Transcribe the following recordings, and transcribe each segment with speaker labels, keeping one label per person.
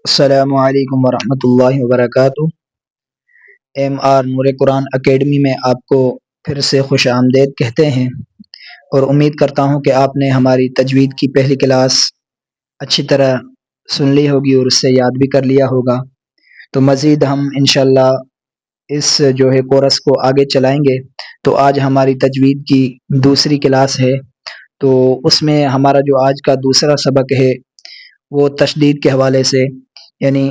Speaker 1: السلام علیکم ورحمۃ اللہ وبرکاتہ۔ ایم آر نور قرآن اکیڈمی میں آپ کو پھر سے خوش آمدید کہتے ہیں، اور امید کرتا ہوں کہ آپ نے ہماری تجوید کی پہلی کلاس اچھی طرح سن لی ہوگی اور اس سے یاد بھی کر لیا ہوگا۔ تو مزید ہم انشاءاللہ اس جو ہے کورس کو آگے چلائیں گے۔ تو آج ہماری تجوید کی دوسری کلاس ہے، تو اس میں ہمارا جو آج کا دوسرا سبق ہے وہ تشدید کے حوالے سے، یعنی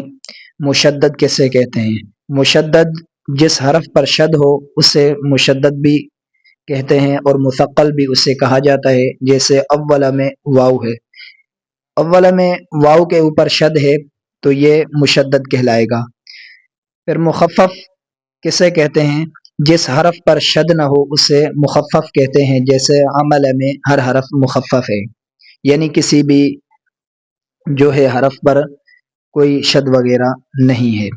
Speaker 1: مشدد کسے کہتے ہیں۔ مشدد جس حرف پر شد ہو اسے مشدد بھی کہتے ہیں، اور مثقل بھی اسے کہا جاتا ہے، جیسے اول میں واو ہے، اول میں واو کے اوپر شد ہے تو یہ مشدد کہلائے گا۔ پھر مخفف کسے کہتے ہیں؟ جس حرف پر شد نہ ہو اسے مخفف کہتے ہیں، جیسے عمل میں ہر حرف مخفف ہے، یعنی کسی بھی جو ہے حرف پر کوئی شد وغیرہ نہیں ہے۔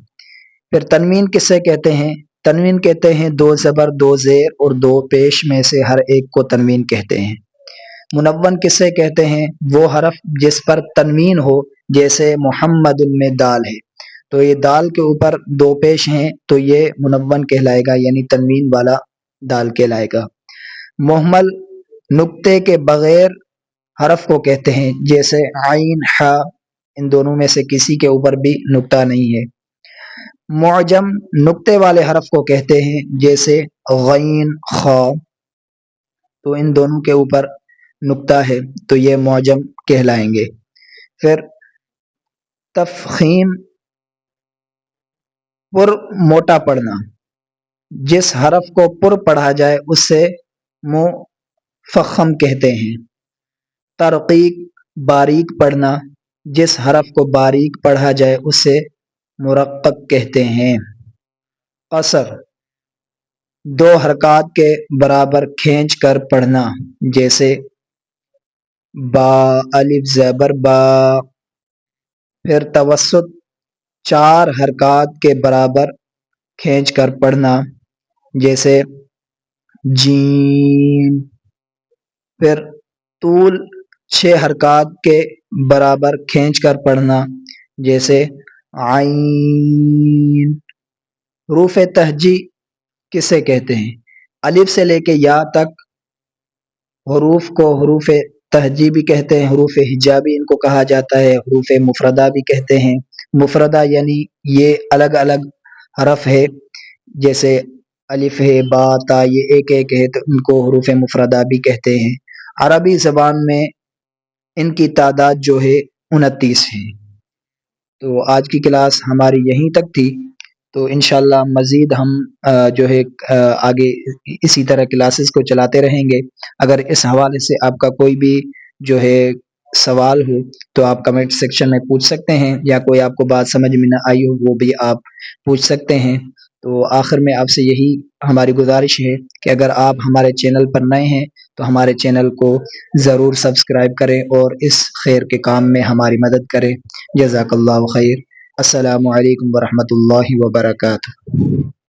Speaker 1: پھر تنوین کسے کہتے ہیں؟ تنوین کہتے ہیں دو زبر، دو زیر اور دو پیش میں سے ہر ایک کو تنوین کہتے ہیں۔ منون کسے کہتے ہیں؟ وہ حرف جس پر تنوین ہو، جیسے محمد میں دال ہے تو یہ دال کے اوپر دو پیش ہیں تو یہ منون کہلائے گا، یعنی تنوین والا دال کہلائے گا۔ مہمل نقطے کے بغیر حرف کو کہتے ہیں، جیسے عین، ح، ان دونوں میں سے کسی کے اوپر بھی نقطہ نہیں ہے۔ معجم نقطے والے حرف کو کہتے ہیں، جیسے غین، خا، تو ان دونوں کے اوپر نقطہ ہے تو یہ معجم کہلائیں گے۔ پھر تفخیم پر موٹا پڑھنا، جس حرف کو پر پڑھا جائے اسے مفخم کہتے ہیں۔ ترقیق باریک پڑھنا، جس حرف کو باریک پڑھا جائے اسے مرقق کہتے ہیں۔ قصر دو حرکات کے برابر کھینچ کر پڑھنا، جیسے با، الف زبر با۔ پھر توسط چار حرکات کے برابر کھینچ کر پڑھنا، جیسے جیم۔ پھر طول چھ حرکات کے برابر کھینچ کر پڑھنا، جیسے عین۔ حروف تہجی کسے کہتے ہیں؟ الف سے لے کے یا تک حروف کو حروف تہجی بھی کہتے ہیں، حروف ہجابی ان کو کہا جاتا ہے، حروف مفردہ بھی کہتے ہیں۔ مفردہ یعنی یہ الگ الگ حرف ہے، جیسے الف ہے، با، تا، یہ ایک ایک ہے تو ان کو حروف مفردہ بھی کہتے ہیں۔ عربی زبان میں ان کی تعداد جو ہے 29 ہے۔ تو آج کی کلاس ہماری یہیں تک تھی، تو انشاءاللہ مزید ہم جو ہے آگے اسی طرح کلاسز کو چلاتے رہیں گے۔ اگر اس حوالے سے آپ کا کوئی بھی جو ہے سوال ہو تو آپ کمنٹ سیکشن میں پوچھ سکتے ہیں، یا کوئی آپ کو بات سمجھ میں نہ آئی ہو وہ بھی آپ پوچھ سکتے ہیں۔ تو آخر میں آپ سے یہی ہماری گزارش ہے کہ اگر آپ ہمارے چینل پر نئے ہیں تو ہمارے چینل کو ضرور سبسکرائب کریں اور اس خیر کے کام میں ہماری مدد کریں۔ جزاک اللہ خیر۔ السلام علیکم ورحمۃ اللہ وبرکاتہ۔